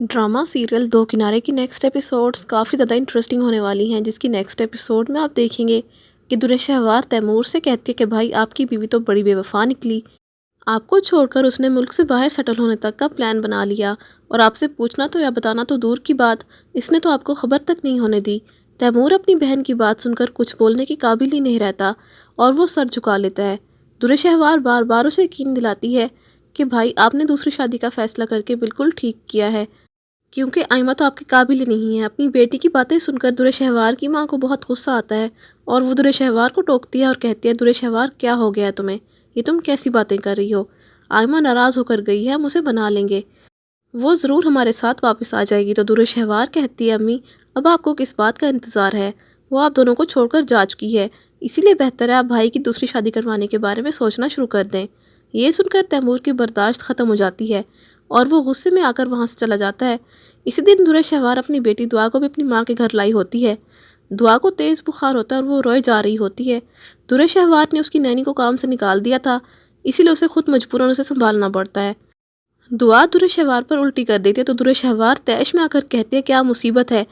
Drama serial दो किनारे की नेक्स्ट एपिसोड्स काफ़ी ज़्यादा इंटरेस्टिंग होने वाली हैं, जिसकी नेक्स्ट एपिसोड में आप देखेंगे कि दुरेशहवार तैमूर से कहती है कि भाई आपकी बीवी तो बड़ी बेवफा निकली, आपको छोड़कर उसने मुल्क से बाहर सेटल होने तक का प्लान बना लिया और आपसे पूछना तो या बताना तो दूर की बात, इसने तो आपको खबर तक नहीं होने दी। तैमूर अपनी बहन की बात सुनकर कुछ बोलने के काबिल ही नहीं रहता और वो सर झुका लेता है। दुरेशहवार बार बार उसे यकीन दिलाती है कि भाई आपने दूसरी शादी का फैसला करके बिल्कुल ठीक किया है, क्योंकि आइमा तो आपके काबिल ही नहीं है। अपनी बेटी की बातें सुनकर दुरेशहवार की माँ को बहुत गुस्सा आता है और वो दुरेशहवार को टोकती है और कहती है, दुरेशहवार क्या हो गया है तुम्हें, ये तुम कैसी बातें कर रही हो, आइमा नाराज़ होकर गई है, हम उसे बना लेंगे, वो ज़रूर हमारे साथ वापस आ जाएगी। तो दुरेशहवार कहती है, अम्मी अब आपको किस बात का इंतज़ार है, वो आप दोनों को छोड़कर जा चुकी है, इसीलिए बेहतर है आप भाई की दूसरी शादी करवाने के बारे में सोचना शुरू कर दें। ये सुनकर तैमूर की बर्दाश्त ख़त्म हो जाती है और वो गुस्से में आकर वहाँ से चला जाता है। इसी दिन दुरेशहवार अपनी बेटी दुआ को भी अपनी माँ के घर लाई होती है। दुआ को तेज़ बुखार होता है और वो रोए जा रही होती है। दुरेशहवार ने उसकी नैनी को काम से निकाल दिया था, इसीलिए उसे खुद मजबूरन उसे संभालना पड़ता है। दुआ दुरेशहवार पर उल्टी कर देती है तो दुरेशहवार तैश में आकर कहती है, क्या मुसीबत है,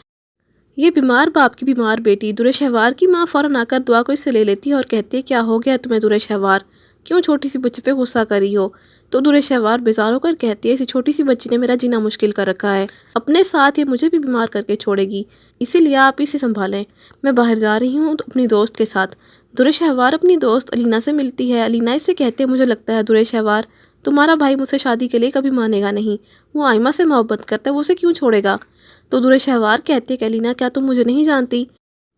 ये बीमार बाप की बीमार बेटी। दुरेशहवार की माँ फ़ौरन आकर दुआ को इससे ले लेती है और कहती है, क्या हो गया तुम्हें दुरेशहवार, क्यों छोटी सी बच्चे पे गुस्सा कर रही हो। तो दुरेशहवार बेजार होकर कहती है, इसी छोटी सी बच्ची ने मेरा जीना मुश्किल कर रखा है, अपने साथ ये मुझे भी बीमार करके छोड़ेगी, इसीलिए आप इसे संभालें, मैं बाहर जा रही हूँ अपनी दोस्त के साथ। दुरेशहवार अपनी दोस्त अलीना से मिलती है। अलीना इससे कहती है, मुझे लगता है दुरेशहवार तुम्हारा भाई मुझसे शादी के लिए कभी मानेगा नहीं, वो आइमा से मोहब्बत करता है, वो उसे क्यों छोड़ेगा। तो दुरेशहवार कहती है, अलीना क्या तुम मुझे नहीं जानती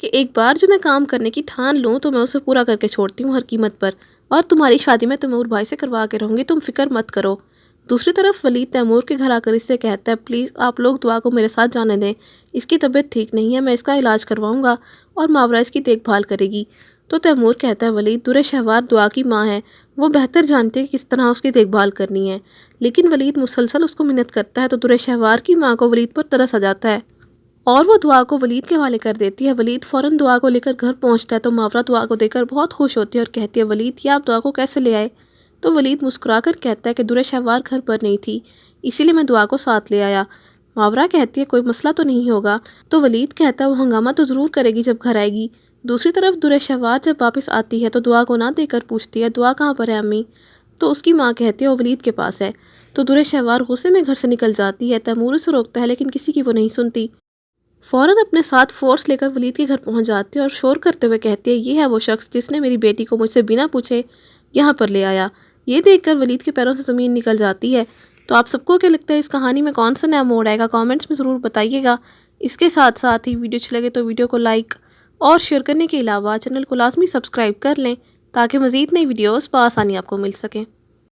कि एक बार जो मैं काम करने की ठान लूँ तो मैं उसे पूरा करके छोड़ती हूँ हर कीमत पर, और तुम्हारी शादी मैं तैमूर भाई से करवा के रहूँगी, तुम फिक्र मत करो। दूसरी तरफ वलीद तैमूर के घर आकर इससे कहता है, प्लीज़ आप लोग दुआ को मेरे साथ जाने दें, इसकी तबीयत ठीक नहीं है, मैं इसका इलाज करवाऊँगा और मावरा इसकी देखभाल करेगी। तो तैमूर कहता है, वलीद दुरेशहवार दुआ की माँ है, वो बेहतर जानती है कि किस तरह उसकी देखभाल करनी है। लेकिन वलीद मुसलसल उसको मिन्नत करता है तो दुरेशहवार की माँ को वलीद पर तरस आ जाता है और वो दुआ को वलीद के हवाले कर देती है। वलीद फ़ौरन दुआ को लेकर घर पहुंचता है तो मावरा दुआ को देखकर बहुत खुश होती है और कहती है, वलीद ये आप दुआ को कैसे ले आए। तो वलीद मुस्कुराकर कहता है कि दुरेशहवार घर पर नहीं थी, इसीलिए मैं दुआ को साथ ले आया। मावरा कहती है, कोई मसला तो नहीं होगा। तो वलीद कहता है, वो हंगामा तो ज़रूर करेगी जब घर आएगी। दूसरी तरफ दुरेशहवार जब वापस आती है तो दुआ को ना देकर पूछती है, दुआ कहाँ पर है अम्मी। तो उसकी माँ कहती है, वो वलीद के पास है। तो दुरेशहवार गुस्से में घर से निकल जाती है। तैमूर उसे रोकता है लेकिन किसी की वो नहीं सुनती। फ़ौरन अपने साथ फोर्स लेकर वलीद के घर पहुंच जाती है और शोर करते हुए कहती है, ये है वो शख्स जिसने मेरी बेटी को मुझसे बिना पूछे यहाँ पर ले आया। ये देखकर वलीद के पैरों से ज़मीन निकल जाती है। तो आप सबको क्या लगता है इस कहानी में कौन सा नया मोड़ आएगा, कमेंट्स में ज़रूर बताइएगा। इसके साथ साथ ही वीडियो अच्छी लगे तो वीडियो को लाइक और शेयर करने के अलावा चैनल को लाजमी सब्सक्राइब कर लें ताकि मज़ीद नई वीडियोज़ बआसानी आपको मिल सकें।